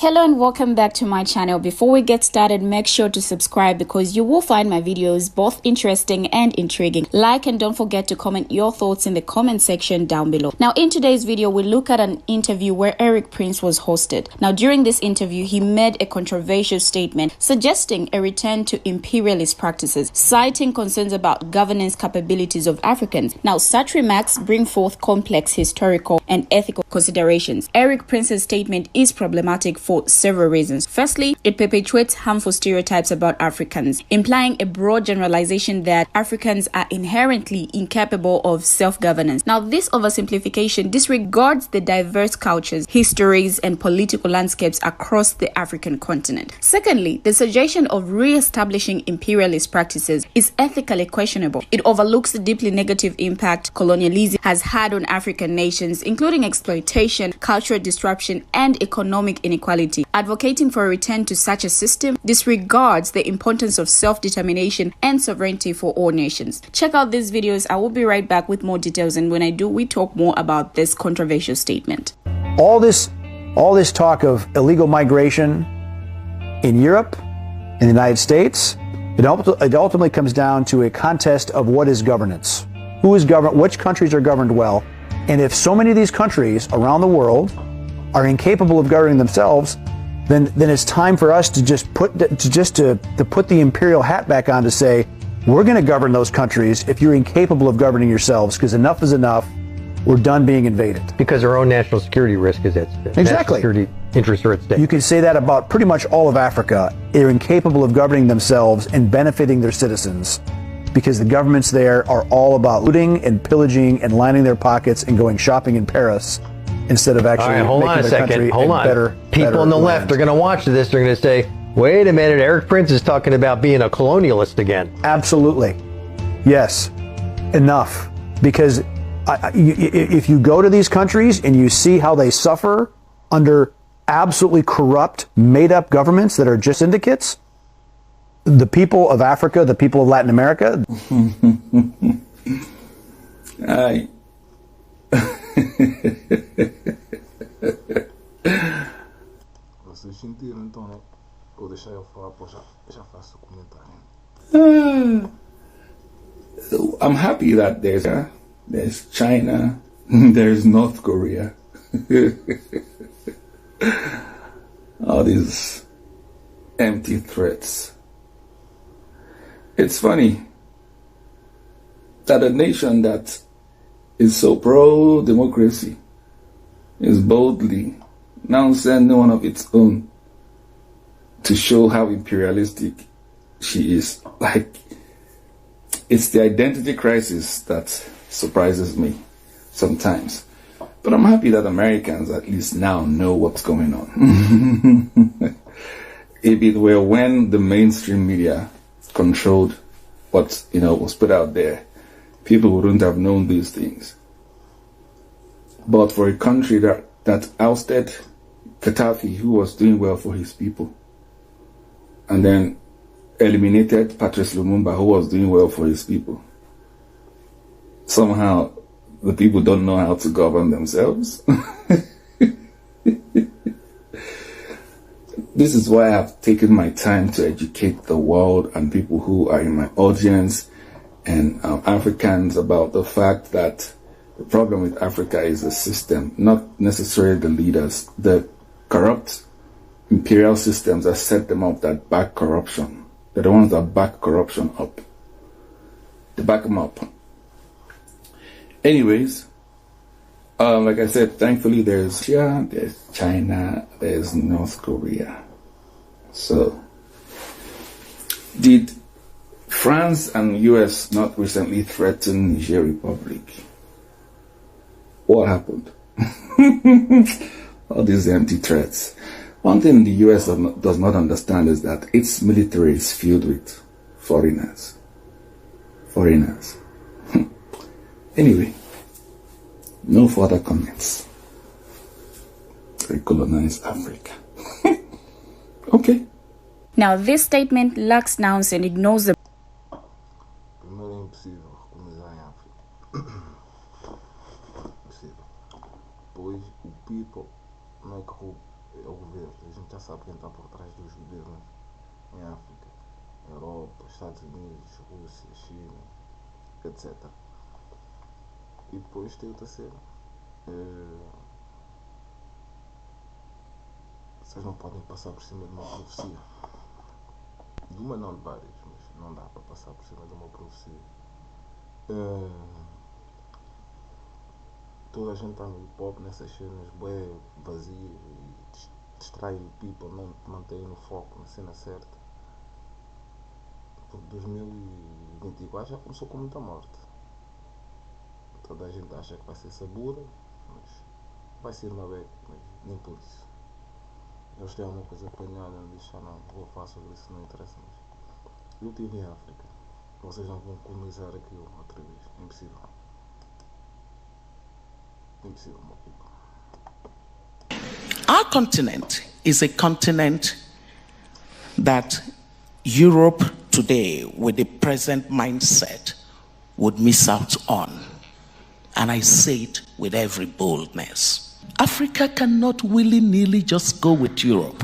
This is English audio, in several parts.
Hello and welcome back to my channel. Before we get started, make sure to subscribe because you will find my videos both interesting and intriguing. Like and don't forget to comment your thoughts in the comment section down below. Now in today's video, we look at an interview where Erik Prince was hosted. Now during this interview, he made a controversial statement suggesting a return to imperialist practices, citing concerns about governance capabilities of Africans. Now such remarks bring forth complex historical and ethical considerations. Erik Prince's statement is problematic for several reasons. Firstly, it perpetuates harmful stereotypes about Africans, implying a broad generalization that Africans are inherently incapable of self-governance. Now, this oversimplification disregards the diverse cultures, histories, and political landscapes across the African continent. Secondly, the suggestion of re-establishing imperialist practices is ethically questionable. It overlooks the deeply negative impact colonialism has had on African nations, including exploitation, cultural disruption, and economic inequality. Advocating for a return to such a system disregards the importance of self-determination and sovereignty for all nations. Check out these videos. I will be right back with more details, and when I do, we talk more about this controversial statement. All this talk of illegal migration in Europe, in the United States, it ultimately comes down to a contest of what is governance. Who is governed? Which countries are governed well? And if so many of these countries around the world are incapable of governing themselves, then it's time for us to just put the imperial hat back on to say, we're going to govern those countries if you're incapable of governing yourselves, because enough is enough. We're done being invaded. Because our own national security risk is at stake. Exactly. National security interests are at stake. You can say that about pretty much all of Africa. They're incapable of governing themselves and benefiting their citizens, because the governments there are all about looting and pillaging and lining their pockets and going shopping in Paris, instead of actually hold on a second. Hold on. People on the left are going to watch this. They're going to say, wait a minute, Erik Prince is talking about being a colonialist again. Absolutely. Yes. Enough. Because if you go to these countries and you see how they suffer under absolutely corrupt, made-up governments that are just syndicates, the people of Africa, the people of Latin America... Vocês sentiram então, né? Vou deixar eu falar, pô, já faço o comentário. I'm happy that there's China, there's North Korea. All these empty threats. It's funny that a nation that is so pro-democracy is boldly now sending one of its own to show how imperialistic she is. Like, it's the identity crisis that surprises me sometimes. But I'm happy that Americans at least now know what's going on. If it were when the mainstream media controlled what was put out there, people wouldn't have known these things. But for a country that ousted Gaddafi, who was doing well for his people, and then eliminated Patrice Lumumba, who was doing well for his people, somehow the people don't know how to govern themselves. This is why I've taken my time to educate the world and people who are in my audience and Africans about the fact that the problem with Africa is the system, not necessarily the leaders. The corrupt imperial systems that set them up, that back corruption. They're the ones that back corruption up. They back them up. Anyways, like I said, thankfully there's Russia, there's China, there's North Korea. So, did France and US not recently threaten Niger Republic? What happened? All these empty threats. One thing the US does not understand is that its military is filled with foreigners. Foreigners. Anyway, no further comments. They colonize Africa. Okay. Now this statement lacks nouns and ignores the Primeiro é impossível colonizar em África. Impossível. Pois o people não é que é o governo. A gente já Estados Unidos, Rússia, China, etc. E depois tem outra cena. Vocês não podem passar por cima de uma profecia. De uma não, de várias, mas não dá para passar por cima de uma profecia. Toda a gente está no hip hop, nessas cenas bué vazias e distrai o people, não te mantém no foco, na cena certa. Porque 2024 já começou com muita morte. Toda a gente acha que vai ser sabura, mas vai ser uma beca, mas nem por isso. Eles têm alguma coisa apanhada, não deixar, não vou falar sobre isso, não interessa. Mas eu estive em África, vocês não vão colonizar aquilo outra vez, é impossível. Impossível, my people. Our continent is a continent that Europe today, with the present mindset, would miss out on. And I say it with every boldness. Africa cannot willy-nilly just go with Europe.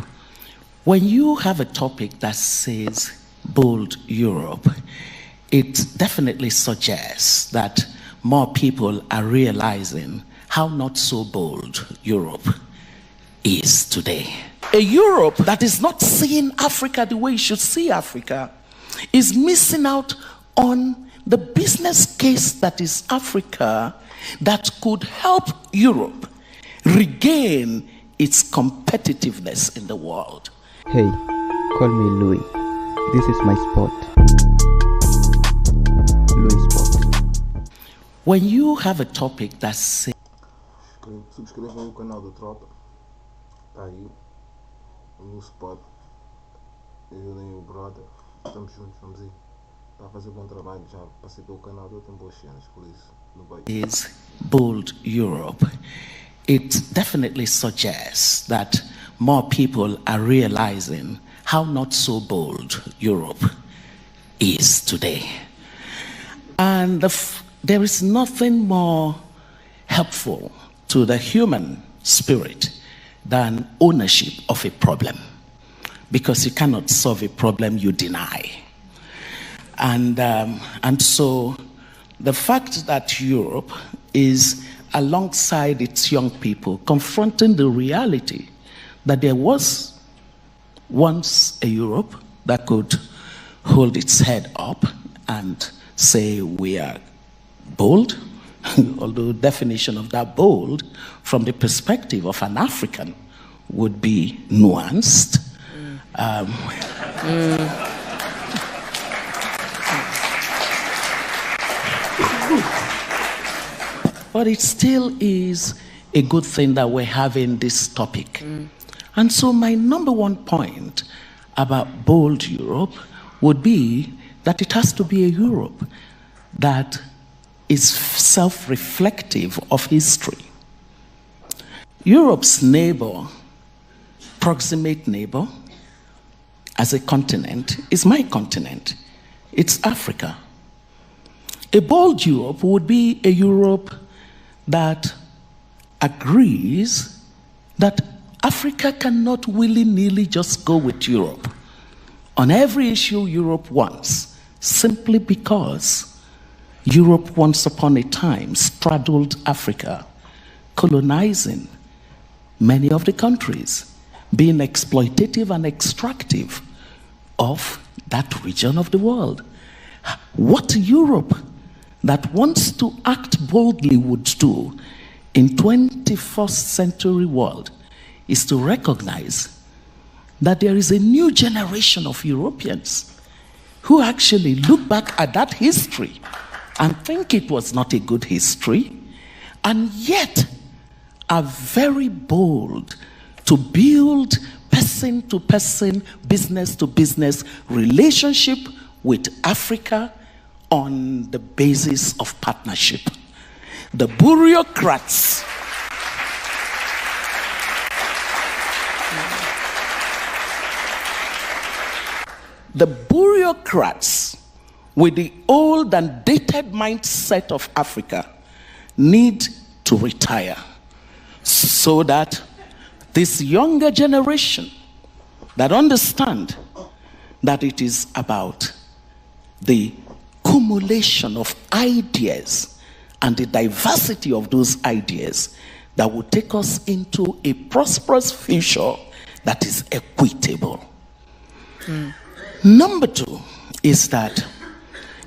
When you have a topic that says bold Europe, it definitely suggests that more people are realizing how not so bold Europe is today. A Europe that is not seeing Africa the way it should see Africa is missing out on the business case that is Africa that could help Europe regain its competitiveness in the world. Hey, call me Louis. This is my spot. Louis Spot. When you have a topic that says Subscrevam o canal da Tropa. Está aí. No spot. Ajudem o brother. Estamos juntos, vamos aí. Está a fazer bom trabalho. Já passei pelo canal dele, tem boas cenas, por isso. No beijo. Is bold Europe. It definitely suggests that more people are realizing how not so bold Europe is today. And there is nothing more helpful to the human spirit than ownership of a problem, because you cannot solve a problem you deny. And so the fact that Europe is alongside its young people confronting the reality that there was once a Europe that could hold its head up and say we are bold, although definition of that bold from the perspective of an African would be nuanced. But it still is a good thing that we're having this topic. And so my number one point about bold Europe would be that it has to be a Europe that is self-reflective of history. Europe's neighbor, proximate neighbor, as a continent, is my continent. It's Africa. A bold Europe would be a Europe that agrees that Africa cannot willy-nilly just go with Europe on every issue Europe wants, simply because Europe once upon a time straddled Africa, colonizing many of the countries, being exploitative and extractive of that region of the world. What Europe that wants to act boldly would do in 21st century world is to recognize that there is a new generation of Europeans who actually look back at that history and think it was not a good history, and yet are very bold to build person-to-person, business-to-business relationship with Africa on the basis of partnership. The bureaucrats with the old and dated mindset of Africa need to retire so that this younger generation that understand that it is about the cumulation of ideas and the diversity of those ideas that will take us into a prosperous future that is equitable. Number two is that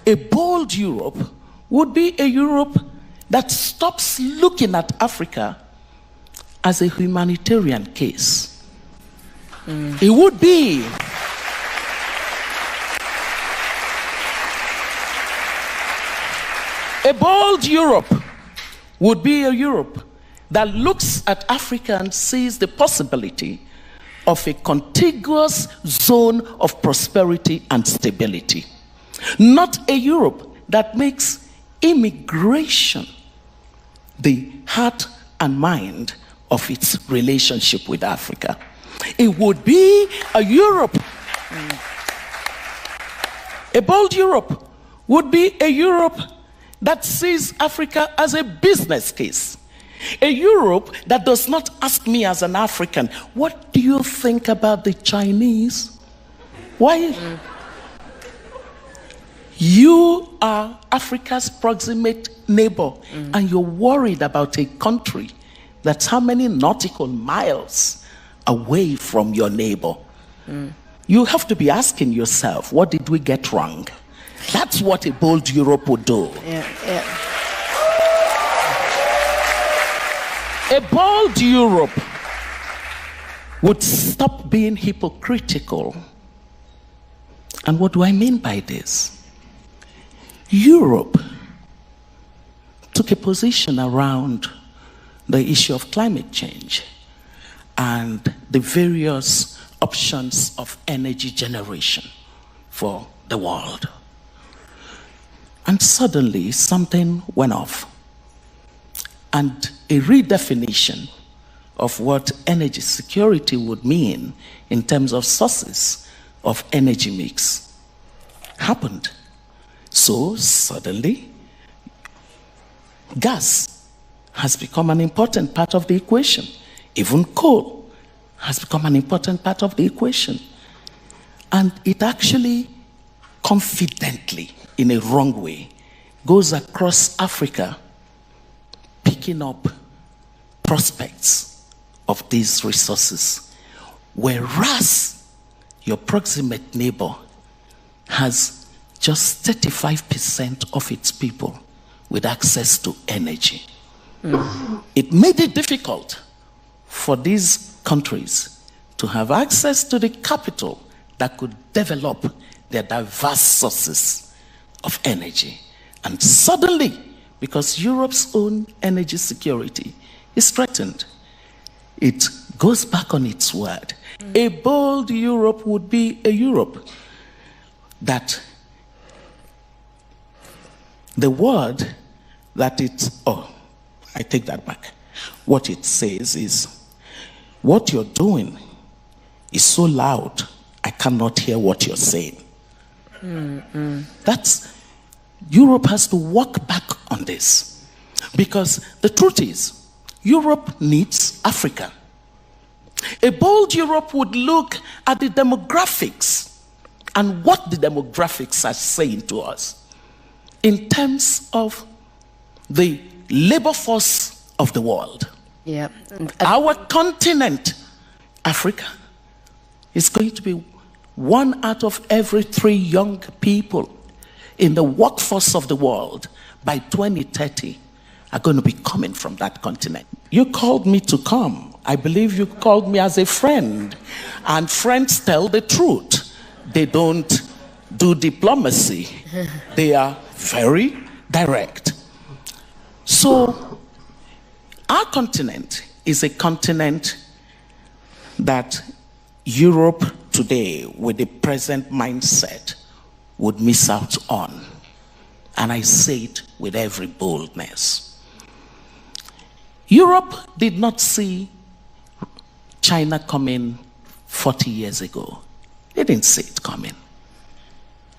a bold Europe would be a Europe that stops looking at Africa as a humanitarian case. It would be a bold Europe would be a Europe that looks at Africa and sees the possibility of a contiguous zone of prosperity and stability. Not a Europe that makes immigration the heart and mind of its relationship with Africa. It would be a Europe. A bold Europe would be a Europe that sees Africa as a business case. A Europe that does not ask me as an African, what do you think about the Chinese? Why? You are Africa's proximate neighbor, and you're worried about a country that's how many nautical miles away from your neighbor. You have to be asking yourself, what did we get wrong? That's what a bold Europe would do. A bold Europe would stop being hypocritical. And what do I mean by this? Europe took a position around the issue of climate change and the various options of energy generation for the world. And suddenly something went off. And a redefinition of what energy security would mean in terms of sources of energy mix happened. So suddenly, gas has become an important part of the equation. Even coal has become an important part of the equation. And it actually confidently, in a wrong way, goes across Africa, picking up prospects of these resources, whereas your proximate neighbor has just 35% of its people with access to energy. It made it difficult for these countries to have access to the capital that could develop their diverse sources of energy. And suddenly, because Europe's own energy security is threatened, it goes back on its word. A bold Europe would be a Europe that the word that I take that back. What it says is, what you're doing is so loud, I cannot hear what you're saying. Europe has to work back on this. Because the truth is, Europe needs Africa. A bold Europe would look at the demographics and what the demographics are saying to us in terms of the labor force of the world. Our continent, Africa, is going to be 1 out of every 3 young people in the workforce of the world by 2030 are going to be coming from that continent. You called me to come. I believe you called me as a friend. And friends tell the truth. They don't do diplomacy. They are very direct. So, our continent is a continent that Europe today, with the present mindset, would miss out on. And I say it with every boldness. Europe did not see China coming 40 years ago. They didn't see it coming.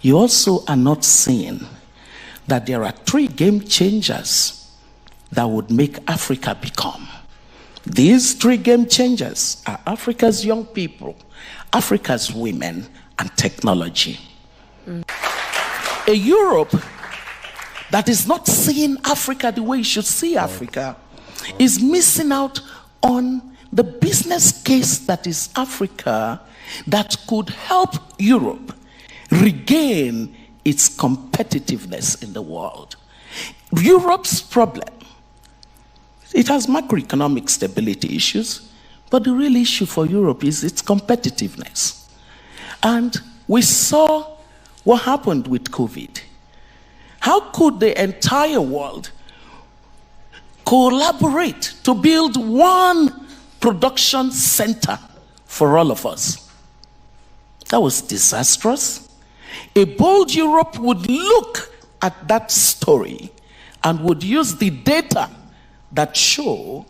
You also are not seeing that there are 3 game changers that would make Africa become. These 3 game changers are Africa's young people, Africa's women, and technology. A Europe that is not seeing Africa the way it should see Africa is missing out on the business case that is Africa that could help Europe regain its competitiveness in the world. Europe's problem, it has macroeconomic stability issues, but the real issue for Europe is its competitiveness. And we saw what happened with COVID. How could the entire world collaborate to build one production center for all of us? That was disastrous. A bold Europe would look at that story and would use the data that show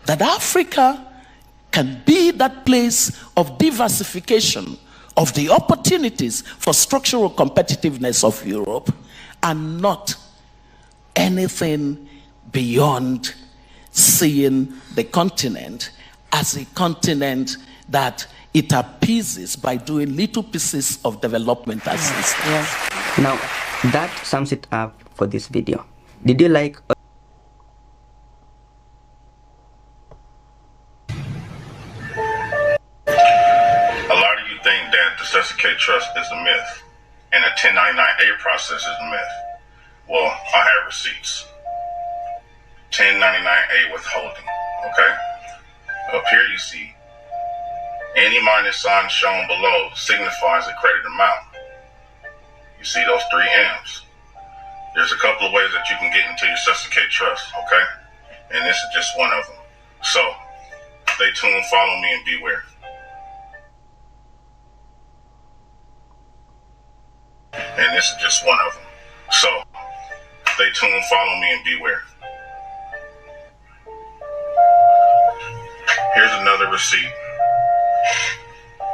that Africa can be that place of diversification of the opportunities for structural competitiveness of Europe, and not anything beyond seeing the continent as a continent that it appeases by doing little pieces of development assistance. Yeah. Now, that sums it up for this video. Did you like? A lot of you think that the Sesame Trust is a myth and the 1099A process is a myth. Well, I have receipts. 1099A withholding, okay? Up here you see any minus sign shown below signifies a credit amount. You see those 3 M's. There's a couple of ways that you can get into your Sesame Trust, okay? And this is just one of them. So, stay tuned, follow me, and beware. And this is just one of them. So, stay tuned, follow me, and beware. Here's another receipt.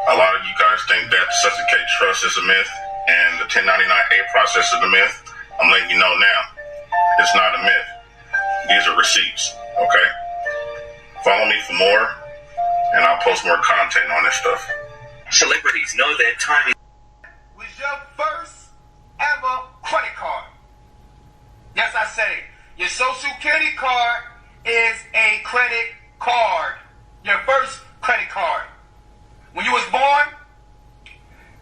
A lot of you guys think that the Sesame Trust is a myth and the 1099A process is a myth. I'm letting you know now, it's not a myth. These are receipts, okay? Follow me for more, and I'll post more content on this stuff. Celebrities know their time is... Was your first ever credit card? Yes, I said it. Your social security card is a credit card. Your first credit card. When you was born,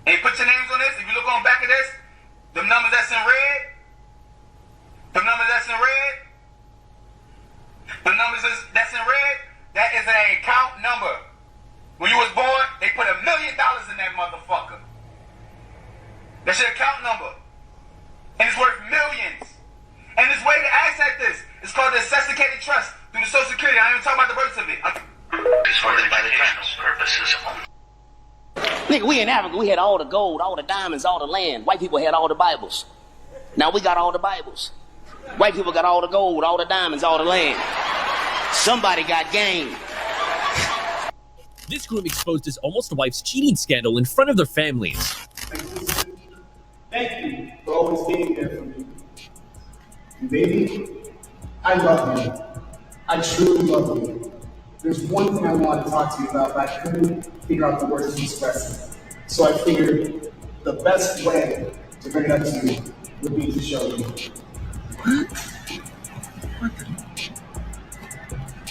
and you put your names on this, if you look on the back of this, the numbers that's in red, that's in red, that is an account number. When you was born, they put $1 million in that motherfucker. That's your account number. And it's worth millions. And this way to access this, it's called the Sesame Trust through the Social Security. I ain't even talking about the birth certificate. It's for educational purposes only. Nigga, we in Africa, we had all the gold, all the diamonds, all the land. White people had all the Bibles. Now we got all the Bibles. White people got all the gold, all the diamonds, all the land. Somebody got game. This groom exposed his almost wife's cheating scandal in front of their families. Thank you for always being there for me. And baby, I love you. I truly love you. There's one thing I want to talk to you about, but I couldn't figure out the words to express it. So I figured the best way to bring it up to you would be to show you.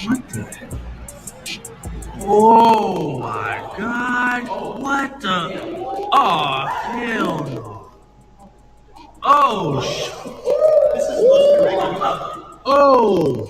What the? Oh my God! What the? Oh hell no! Oh This is what's going on. Oh!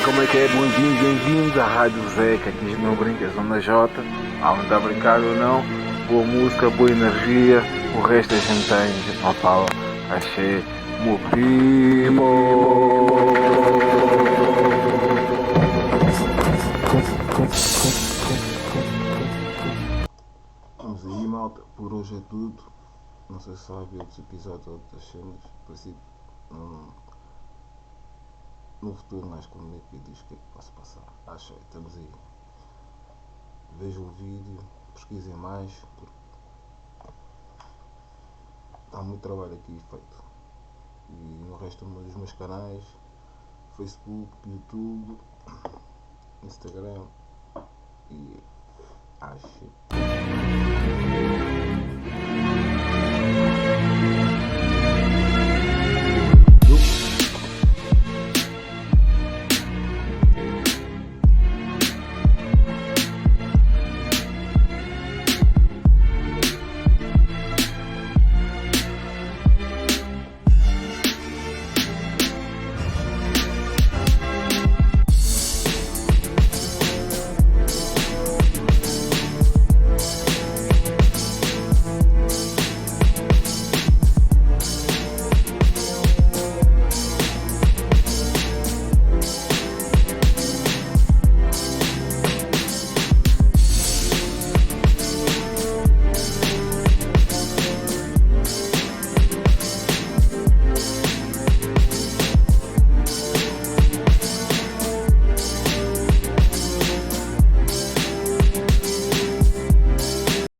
Como é que é? Bem-vindos à Rádio Zeca, aqui no meu brincação da Jota. Não está brincado ou não? Boa música, boa energia, o resto a gente tem, não fala. Achei, meu primo. Vamos aí, malta, por hoje é tudo. Não sei se vai ver outros episódios ou outras cenas, por si. No futuro mais comunico e diz o que é que posso passar. Acho que estamos aí. Vejam o vídeo, pesquisem mais, porque há muito trabalho aqui feito. E no resto dos meus canais, Facebook, YouTube, Instagram e acho.